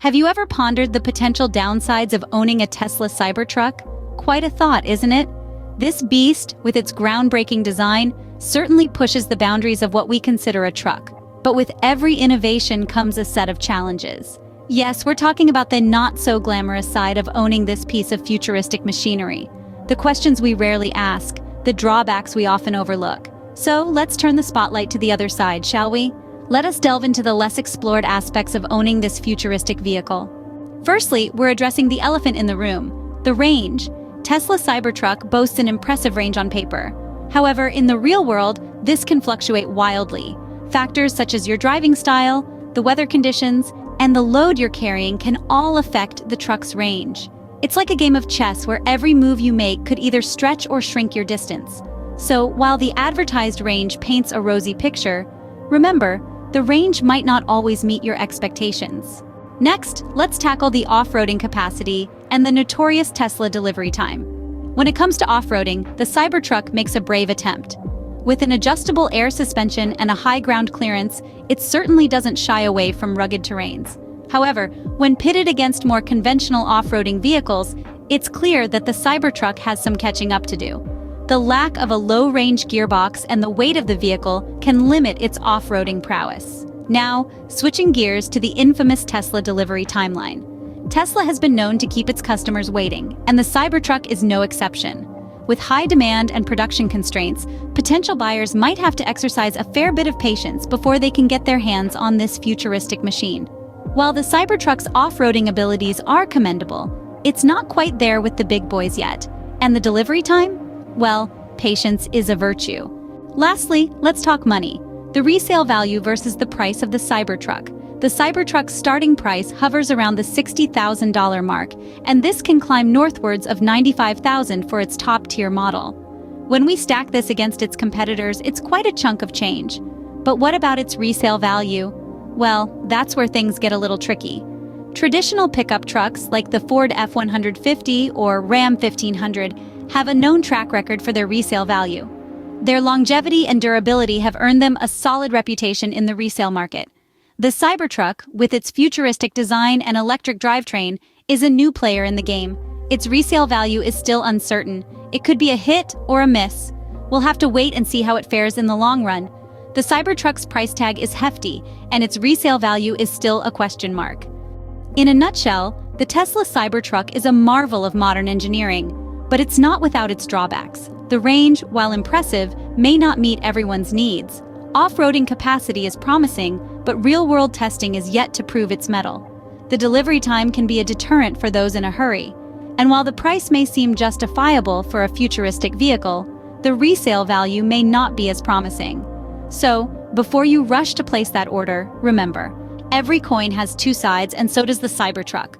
Have you ever pondered the potential downsides of owning a Tesla Cybertruck? Quite a thought, isn't it? This beast, with its groundbreaking design, certainly pushes the boundaries of what we consider a truck. But with every innovation comes a set of challenges. Yes, we're talking about the not-so-glamorous side of owning this piece of futuristic machinery. The questions we rarely ask, the drawbacks we often overlook. So let's turn the spotlight to the other side, shall we? Let us delve into the less explored aspects of owning this futuristic vehicle. Firstly, we're addressing the elephant in the room, the range. Tesla Cybertruck boasts an impressive range on paper. However, in the real world, this can fluctuate wildly. Factors such as your driving style, the weather conditions, and the load you're carrying can all affect the truck's range. It's like a game of chess where every move you make could either stretch or shrink your distance. So, while the advertised range paints a rosy picture, remember, the range might not always meet your expectations. Next, let's tackle the off-roading capacity and the notorious Tesla delivery time. When it comes to off-roading, the Cybertruck makes a brave attempt. With an adjustable air suspension and a high ground clearance, it certainly doesn't shy away from rugged terrains. However, when pitted against more conventional off-roading vehicles, it's clear that the Cybertruck has some catching up to do. The lack of a low-range gearbox and the weight of the vehicle can limit its off-roading prowess. Now, switching gears to the infamous Tesla delivery timeline. Tesla has been known to keep its customers waiting, and the Cybertruck is no exception. With high demand and production constraints, potential buyers might have to exercise a fair bit of patience before they can get their hands on this futuristic machine. While the Cybertruck's off-roading abilities are commendable, it's not quite there with the big boys yet. And the delivery time? Well, patience is a virtue. Lastly, let's talk money. The resale value versus the price of the Cybertruck. The Cybertruck's starting price hovers around the $60,000 mark, and this can climb northwards of $95,000 for its top-tier model. When we stack this against its competitors, it's quite a chunk of change. But what about its resale value? Well, that's where things get a little tricky. Traditional pickup trucks like the Ford F-150 or Ram 1500 have a known track record for their resale value. Their longevity and durability have earned them a solid reputation in the resale market. The Cybertruck, with its futuristic design and electric drivetrain, is a new player in the game. Its resale value is still uncertain. It could be a hit or a miss. We'll have to wait and see how it fares in the long run. The Cybertruck's price tag is hefty, and its resale value is still a question mark. In a nutshell, the Tesla Cybertruck is a marvel of modern engineering, but it's not without its drawbacks. The range, while impressive, may not meet everyone's needs. Off-roading capacity is promising, but real-world testing is yet to prove its mettle. The delivery time can be a deterrent for those in a hurry. And while the price may seem justifiable for a futuristic vehicle, the resale value may not be as promising. So, before you rush to place that order, remember, every coin has two sides, and so does the Cybertruck.